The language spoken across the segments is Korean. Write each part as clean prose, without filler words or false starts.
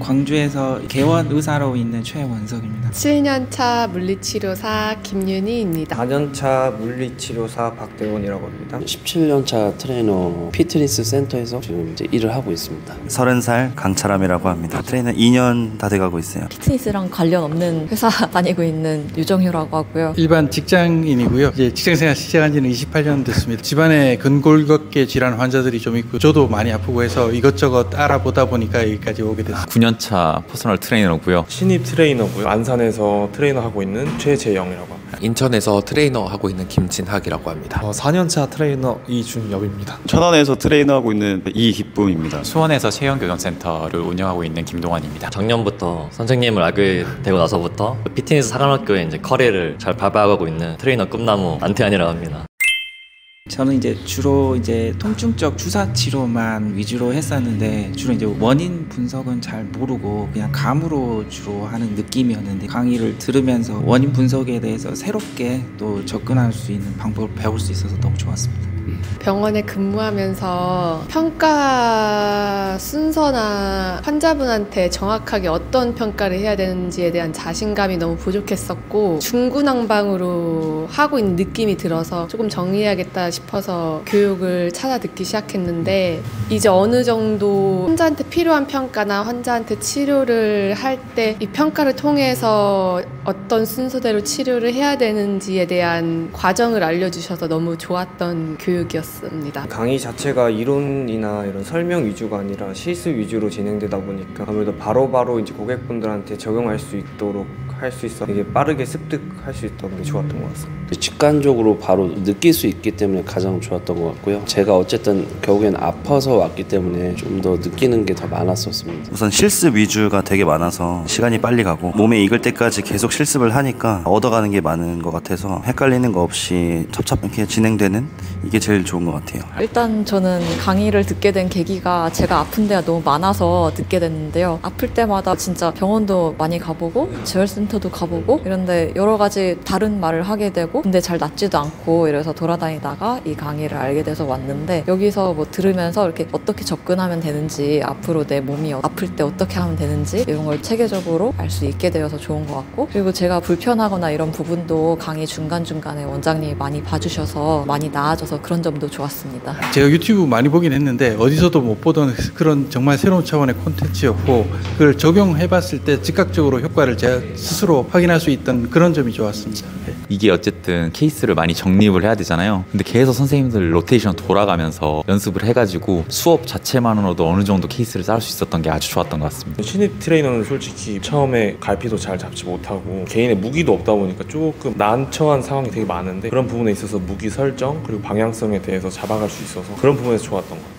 광주에서 개원 의사로 있는 최원석입니다. 7년차 물리치료사 김윤희입니다. 4년차 물리치료사 박대원이라고 합니다. 17년차 트레이너 피트니스 센터에서 지금 이제 일을 하고 있습니다. 30살 강철암이라고 합니다. 트레이너 2년 다 돼가고 있어요. 피트니스랑 관련 없는 회사 다니고 있는 유정효라고 하고요. 일반 직장인이고요. 이제 직장생활 시작한 지는 28년 됐습니다. 집안에 근골격계 질환 환자들이 좀 있고 저도 많이 아프고 해서 이것저것 알아보다 보니까 여기까지 오게 됐습니다. 9년차 퍼스널 트레이너고요. 신입 트레이너고요. 안산에서 트레이너 하고 있는 최재영이라고 합니다. 인천에서 트레이너 하고 있는 김진학이라고 합니다. 4년차 트레이너 이준엽입니다. 천안에서 트레이너 하고 있는 이기쁨입니다. 수원에서 체형교정센터를 운영하고 있는 김동환입니다. 작년부터 선생님을 알게 되고 나서부터 피트니스 사관학교에 이제 커리어를 잘 밟아가고 있는 트레이너 꿈나무 안태환이라고 합니다. 저는 이제 주로 통증적 주사 치료만 위주로 했었는데 주로 이제 원인 분석은 잘 모르고 그냥 감으로 주로 하는 느낌이었는데 강의를 들으면서 원인 분석에 대해서 새롭게 또 접근할 수 있는 방법을 배울 수 있어서 너무 좋았습니다. 병원에 근무하면서 평가 순서나 환자분한테 정확하게 어떤 평가를 해야 되는지에 대한 자신감이 너무 부족했었고 중구난방으로 하고 있는 느낌이 들어서 조금 정리해야겠다 싶어서 교육을 찾아 듣기 시작했는데 이제 어느 정도 환자한테 필요한 평가나 환자한테 치료를 할 때 이 평가를 통해서 어떤 순서대로 치료를 해야 되는지에 대한 과정을 알려주셔서 너무 좋았던 교육이었습니다. 강의 자체가 이론이나 이런 설명 위주가 아니라 실습 위주로 진행되다 보니까 아무래도 바로바로 이제 고객분들한테 적용할 수 있도록 할 수 있어 되게 빠르게 습득할 수 있던 게 좋았던 것 같습니다. 직관적으로 바로 느낄 수 있기 때문에 가장 좋았던 것 같고요. 제가 어쨌든 결국엔 아파서 왔기 때문에 좀 더 느끼는 게 더 많았었습니다. 우선 실습 위주가 되게 많아서 시간이 빨리 가고 몸에 익을 때까지 계속 실습을 하니까 얻어가는 게 많은 것 같아서 헷갈리는 거 없이 첩첩하게 진행되는 이게 제일 좋은 것 같아요. 일단 저는 강의를 듣게 된 계기가 제가 아픈 데가 너무 많아서 듣게 됐는데요. 아플 때마다 진짜 병원도 많이 가보고 재활센터도 가보고 이런데 여러 가지 다른 말을 하게 되고 근데 잘 낫지도 않고 이래서 돌아다니다가 이 강의를 알게 돼서 왔는데 여기서 뭐 들으면서 이렇게 어떻게 접근하면 되는지 앞으로 내 몸이 아플 때 어떻게 하면 되는지 이런 걸 체계적으로 알 수 있게 되어서 좋은 것 같고 그리고 제가 불편하거나 이런 부분도 강의 중간중간에 원장님이 많이 봐주셔서 많이 나아져서 그런 점도 좋았습니다. 제가 유튜브 많이 보긴 했는데 어디서도 못 보던 그런 정말 새로운 차원의 콘텐츠였고 그걸 적용해봤을 때 즉각적으로 효과를 제가 스스로 확인할 수 있던 그런 점이 좋았습니다. 이게 어쨌든 케이스를 많이 정립을 해야 되잖아요. 근데 계속 선생님들 로테이션 돌아가면서 연습을 해가지고 수업 자체만으로도 어느 정도 케이스를 쌓을 수 있었던 게 아주 좋았던 것 같습니다. 신입 트레이너는 솔직히 처음에 갈피도 잘 잡지 못하고 개인의 무기도 없다 보니까 조금 난처한 상황이 되게 많은데 그런 부분에 있어서 무기 설정 그리고 방향성에 대해서 잡아갈 수 있어서 그런 부분에서 좋았던 것 같아요.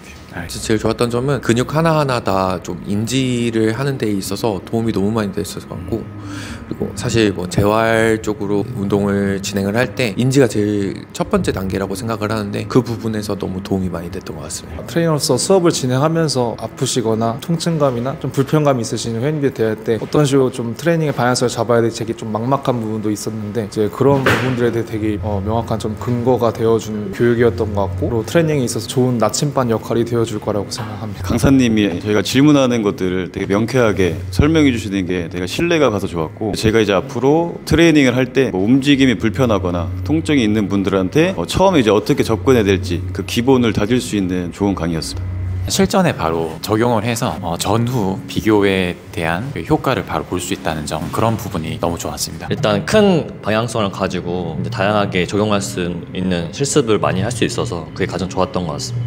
제일 좋았던 점은 근육 하나하나 다 좀 인지를 하는 데 있어서 도움이 너무 많이 됐을 것 같고 그리고 사실 뭐 재활 쪽으로 운동을 진행을 할 때 인지가 제일 첫 번째 단계라고 생각을 하는데 그 부분에서 너무 도움이 많이 됐던 것 같습니다. 트레이너로서 수업을 진행하면서 아프시거나 통증감이나 좀 불편감이 있으신 회원님들 대할 때 어떤 식으로 좀 트레이닝의 방향성을 잡아야 될지 되게 좀 막막한 부분도 있었는데 이제 그런 부분들에 대해 되게 명확한 좀 근거가 되어준 교육이었던 것 같고 그리고 트레이닝에 있어서 좋은 나침반 역할이 되어줄 거라고 생각합니다. 강사님이 저희가 질문하는 것들을 되게 명쾌하게 설명해 주시는 게 되게 신뢰가 가서 좋았고 제가 이제 앞으로 트레이닝을 할 때 움직임이 불편하거나 통증이 있는 분들한테 처음에 이제 어떻게 접근해야 될지 그 기본을 다질 수 있는 좋은 강의였습니다. 실전에 바로 적용을 해서 전후 비교에 대한 효과를 바로 볼 수 있다는 점 그런 부분이 너무 좋았습니다. 일단 큰 방향성을 가지고 이제 다양하게 적용할 수 있는 실습을 많이 할 수 있어서 그게 가장 좋았던 것 같습니다.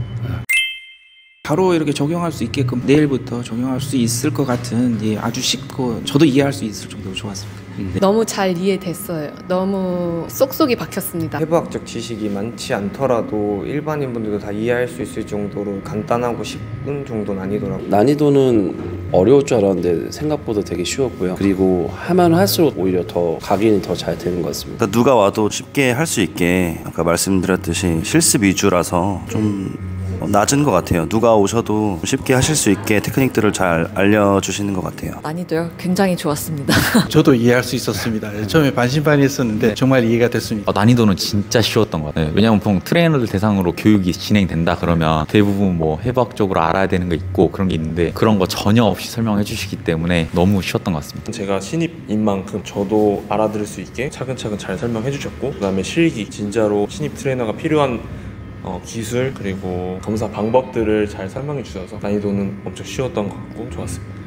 바로 이렇게 적용할 수 있게끔 내일부터 적용할 수 있을 것 같은 아주 쉽고 저도 이해할 수 있을 정도로 좋았습니다. 너무 잘 이해됐어요. 너무 쏙쏙이 박혔습니다. 해부학적 지식이 많지 않더라도 일반인분들도 다 이해할 수 있을 정도로 간단하고 쉽은 정도는 아니더라고요. 난이도는 어려울 줄 알았는데 생각보다 되게 쉬웠고요. 그리고 하면 할수록 오히려 더 각인이 더 잘 되는 것 같습니다. 누가 와도 쉽게 할 수 있게 아까 말씀드렸듯이 실습 위주라서 좀 낮은 것 같아요. 누가 오셔도 쉽게 하실 수 있게 테크닉들을 잘 알려주시는 것 같아요. 난이도요? 굉장히 좋았습니다. 저도 이해할 수 있었습니다. 처음에 반신반의했었는데 정말 이해가 됐습니다. 난이도는 진짜 쉬웠던 것 같아요. 왜냐면 보통 트레이너들 대상으로 교육이 진행된다 그러면 대부분 뭐 해부학적으로 알아야 되는 거 있고 그런 게 있는데 그런 거 전혀 없이 설명해 주시기 때문에 너무 쉬웠던 것 같습니다. 제가 신입인 만큼 저도 알아들을 수 있게 차근차근 잘 설명해 주셨고, 그 다음에 실기, 진짜로 신입 트레이너가 필요한 기술 그리고 검사 방법들을 잘 설명해 주셔서 난이도는 엄청 쉬웠던 것 같고 좋았습니다.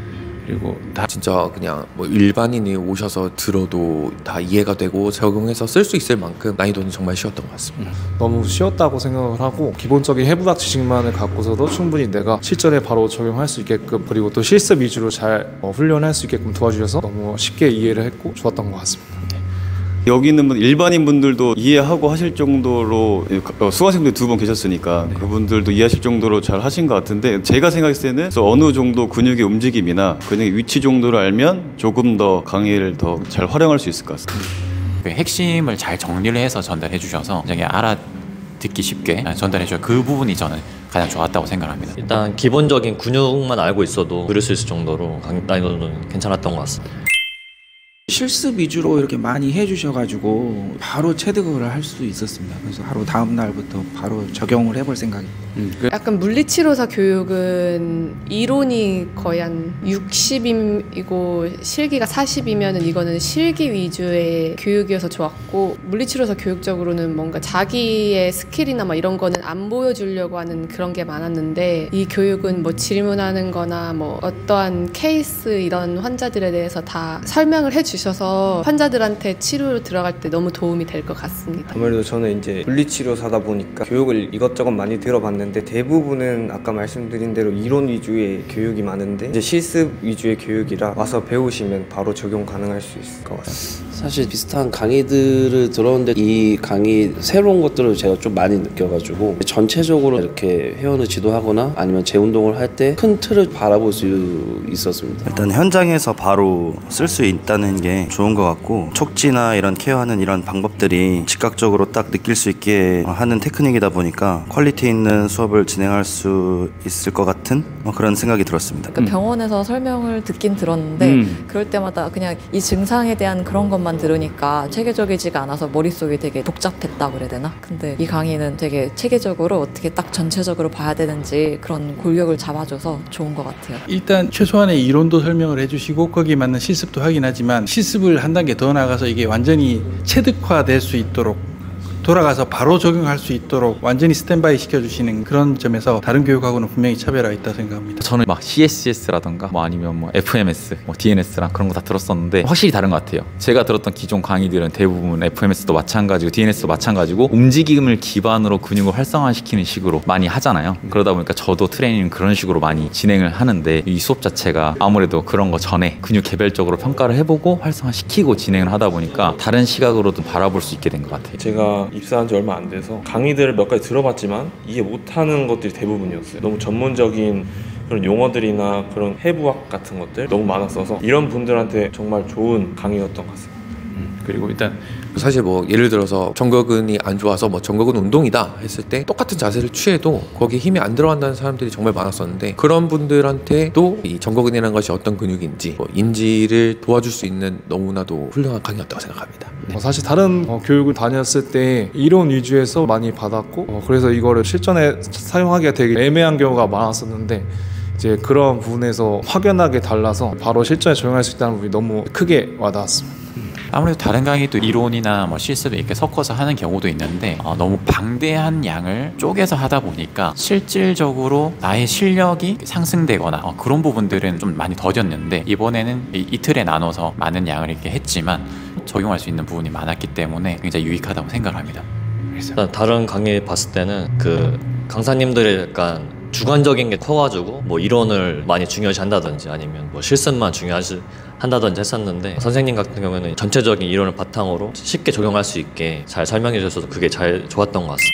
그리고 다 진짜 그냥 뭐 일반인이 오셔서 들어도 다 이해가 되고 적용해서 쓸 수 있을 만큼 난이도는 정말 쉬웠던 것 같습니다. 너무 쉬웠다고 생각을 하고 기본적인 해부학 지식만을 갖고서도 충분히 내가 실전에 바로 적용할 수 있게끔, 그리고 또 실습 위주로 잘 훈련할 수 있게끔 도와주셔서 너무 쉽게 이해를 했고 좋았던 것 같습니다. 여기 있는 분 일반인 분들도 이해하고 하실 정도로 수강생들 2분 계셨으니까 그분들도 이해하실 정도로 잘 하신 것 같은데, 제가 생각했을 때는 어느 정도 근육의 움직임이나 근육의 위치 정도를 알면 조금 더 강의를 더 잘 활용할 수 있을 것 같습니다. 그 핵심을 잘 정리를 해서 전달해 주셔서 굉장히 알아듣기 쉽게 전달해 주셔서 그 부분이 저는 가장 좋았다고 생각합니다. 일단 기본적인 근육만 알고 있어도 들을 수 있을 정도로 난이도는 괜찮았던 것 같습니다. 실습 위주로 이렇게 많이 해주셔가지고 바로 체득을 할 수 있었습니다. 그래서 바로 다음 날부터 바로 적용을 해볼 생각입니다. 약간 물리치료사 교육은 이론이 거의 한 60이고 실기가 40이면은 이거는 실기 위주의 교육이어서 좋았고, 물리치료사 교육적으로는 뭔가 자기의 스킬이나 막 이런 거는 안 보여주려고 하는 그런 게 많았는데, 이 교육은 뭐 질문하는 거나 뭐 어떠한 케이스 이런 환자들에 대해서 다 설명을 해주셔서 환자들한테 치료로 들어갈 때 너무 도움이 될 것 같습니다. 아무래도 저는 이제 물리치료사다 보니까 교육을 이것저것 많이 들어봤는데 대부분은 아까 말씀드린 대로 이론 위주의 교육이 많은데 이제 실습 위주의 교육이라 와서 배우시면 바로 적용 가능할 수 있을 것 같습니다. 사실 비슷한 강의들을 들었는데 이 강의 새로운 것들을 제가 좀 많이 느껴가지고 전체적으로 이렇게 회원을 지도하거나 아니면 재운동을 할 때 큰 틀을 바라볼 수 있었습니다. 일단 현장에서 바로 쓸 수 있다는 게 좋은 것 같고, 촉지나 이런 케어하는 이런 방법들이 즉각적으로 딱 느낄 수 있게 하는 테크닉이다 보니까 퀄리티 있는 수업을 진행할 수 있을 것 같은 그런 생각이 들었습니다. 그러니까 병원에서 설명을 듣긴 들었는데 그럴 때마다 그냥 이 증상에 대한 그런 것만 들으니까 체계적이지가 않아서 머릿속이 되게 복잡했다고 그래야 되나? 근데 이 강의는 되게 체계적으로 어떻게 딱 전체적으로 봐야 되는지 그런 골격을 잡아줘서 좋은 것 같아요. 일단 최소한의 이론도 설명을 해주시고 거기에 맞는 실습도 하긴 하지만, 실습을 한 단계 더 나가서 이게 완전히 체득화될 수 있도록 돌아가서 바로 적용할 수 있도록 완전히 스탠바이 시켜주시는 그런 점에서 다른 교육하고는 분명히 차별화가 있다고 생각합니다. 저는 막 CSCS라던가 뭐 아니면 뭐 FMS, 뭐 DNS랑 그런 거 다 들었었는데 확실히 다른 것 같아요. 제가 들었던 기존 강의들은 대부분 FMS도 마찬가지고 DNS도 마찬가지고 움직임을 기반으로 근육을 활성화시키는 식으로 많이 하잖아요. 그러다 보니까 저도 트레이닝 그런 식으로 많이 진행을 하는데, 이 수업 자체가 아무래도 그런 거 전에 근육 개별적으로 평가를 해보고 활성화시키고 진행을 하다 보니까 다른 시각으로도 바라볼 수 있게 된 것 같아요. 제가 입사한 지 얼마 안 돼서 강의들을 몇 가지 들어봤지만 이해 못하는 것들이 대부분이었어요. 너무 전문적인 그런 용어들이나 그런 해부학 같은 것들 너무 많았어서 이런 분들한테 정말 좋은 강의였던 것 같습니다. 그리고 일단 사실 뭐 예를 들어서 정거근이 안 좋아서 뭐 정거근 운동이다 했을 때 똑같은 자세를 취해도 거기에 힘이 안 들어간다는 사람들이 정말 많았었는데, 그런 분들한테도 이 정거근이라는 것이 어떤 근육인지 뭐 인지를 도와줄 수 있는 너무나도 훌륭한 강의였다고 생각합니다. 사실 다른 교육을 다녔을 때 이론 위주에서 많이 받았고 그래서 이거를 실전에 사용하기가 되게 애매한 경우가 많았었는데, 이제 그런 부분에서 확연하게 달라서 바로 실전에 적용할 수 있다는 부분이 너무 크게 와닿았습니다. 아무래도 다른 강의도 이론이나 뭐 실습을 이렇게 섞어서 하는 경우도 있는데 너무 방대한 양을 쪼개서 하다 보니까 실질적으로 나의 실력이 상승되거나 그런 부분들은 좀 많이 더뎠는데, 이번에는 이틀에 나눠서 많은 양을 이렇게 했지만 적용할 수 있는 부분이 많았기 때문에 굉장히 유익하다고 생각합니다. 일단 다른 강의 봤을 때는 그 강사님들의 약간 주관적인 게 커가지고 뭐 이론을 많이 중요시 한다든지 아니면 뭐 실습만 중요시 한다든지 했었는데, 선생님 같은 경우에는 전체적인 이론을 바탕으로 쉽게 적용할 수 있게 잘 설명해 주셔서 그게 잘 좋았던 것 같습니다.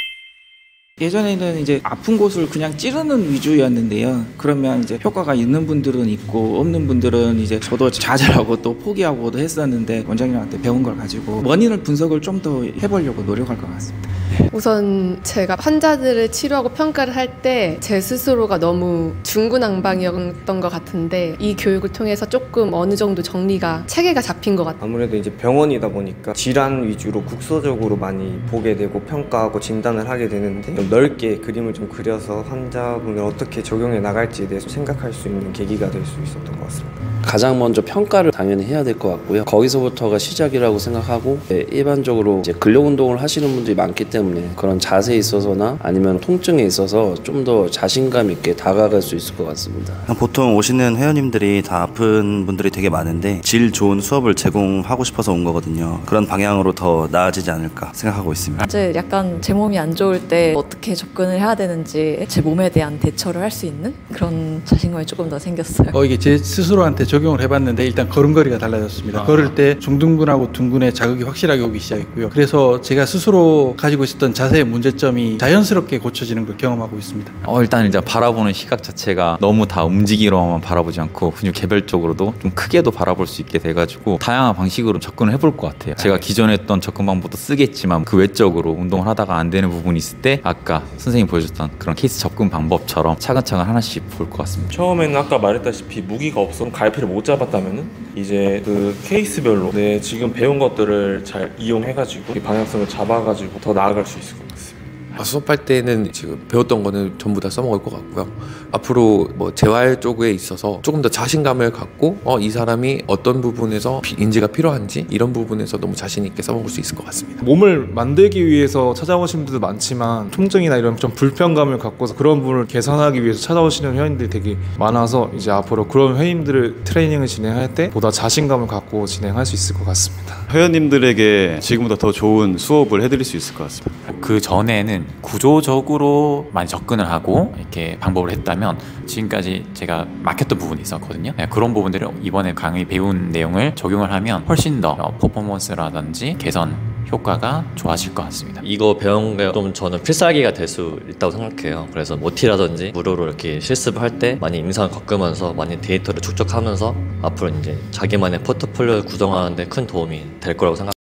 예전에는 이제 아픈 곳을 그냥 찌르는 위주였는데요. 그러면 이제 효과가 있는 분들은 있고 없는 분들은 이제 저도 좌절하고 또 포기하고도 했었는데, 원장님한테 배운 걸 가지고 원인을 분석을 좀 더 해보려고 노력할 것 같습니다. 우선 제가 환자들을 치료하고 평가를 할 때 제 스스로가 너무 중구난방이었던 것 같은데 이 교육을 통해서 조금 어느 정도 정리가 체계가 잡힌 것 같아요. 아무래도 이제 병원이다 보니까 질환 위주로 국소적으로 많이 보게 되고 평가하고 진단을 하게 되는데 좀 넓게 그림을 좀 그려서 환자분을 어떻게 적용해 나갈지에 대해서 생각할 수 있는 계기가 될 수 있었던 것 같습니다. 가장 먼저 평가를 당연히 해야 될 것 같고요. 거기서부터가 시작이라고 생각하고 일반적으로 이제 근력 운동을 하시는 분들이 많기 때문에 그런 자세에 있어서나 아니면 통증에 있어서 좀 더 자신감 있게 다가갈 수 있을 것 같습니다. 보통 오시는 회원님들이 다 아픈 분들이 되게 많은데 질 좋은 수업을 제공하고 싶어서 온 거거든요. 그런 방향으로 더 나아지지 않을까 생각하고 있습니다. 이제 약간 제 몸이 안 좋을 때 어떻게 접근을 해야 되는지 제 몸에 대한 대처를 할 수 있는 그런 자신감이 조금 더 생겼어요. 이게 제 스스로한테 적용을 해봤는데 일단 걸음걸이가 달라졌습니다. 걸을 때 중둔근하고 둔근의 자극이 확실하게 오기 시작했고요. 그래서 제가 스스로 가지고 있었던 자세의 문제점이 자연스럽게 고쳐지는 걸 경험하고 있습니다. 일단 이제 바라보는 시각 자체가 너무 다 움직이로만 바라보지 않고 근육 개별적으로도 좀 크게도 바라볼 수 있게 돼가지고 다양한 방식으로 접근을 해볼 것 같아요. 제가 기존에 했던 접근 방법도 쓰겠지만 그 외적으로 운동을 하다가 안 되는 부분이 있을 때 아까 선생님이 보여줬던 그런 케이스 접근 방법처럼 차근차근 하나씩 볼 것 같습니다. 처음에는 아까 말했다시피 무기가 없어 갈피를 못 잡았다면은 이제 그 케이스별로 내 지금 배운 것들을 잘 이용해가지고 이 방향성을 잡아가지고 더 나아갈 수 있을 것 같습니다. 수업할 때는 지금 배웠던 거는 전부 다 써먹을 것 같고요. 앞으로 뭐 재활 쪽에 있어서 조금 더 자신감을 갖고 이 사람이 어떤 부분에서 인지가 필요한지 이런 부분에서 너무 자신 있게 써먹을 수 있을 것 같습니다. 몸을 만들기 위해서 찾아오시는 분들도 많지만 통증이나 이런 좀 불편감을 갖고서 그런 부분을 개선하기 위해서 찾아오시는 회원들이 되게 많아서 이제 앞으로 그런 회원들을 트레이닝을 진행할 때 보다 자신감을 갖고 진행할 수 있을 것 같습니다. 회원님들에게 지금보다 더 좋은 수업을 해드릴 수 있을 것 같습니다. 그 전에는 구조적으로 많이 접근을 하고 이렇게 방법을 했다면 지금까지 제가 막혔던 부분이 있었거든요. 그런 부분들을 이번에 강의 배운 내용을 적용을 하면 훨씬 더 퍼포먼스라든지 개선 효과가 좋아질 것 같습니다. 이거 배운 게 좀 저는 필살기가 될 수 있다고 생각해요. 그래서 모티라든지 무료로 이렇게 실습을 할 때 많이 임상을 겪으면서 많이 데이터를 축적하면서 앞으로 이제 자기만의 포트폴리오를 구성하는 데 큰 도움이 될 거라고 생각합니다.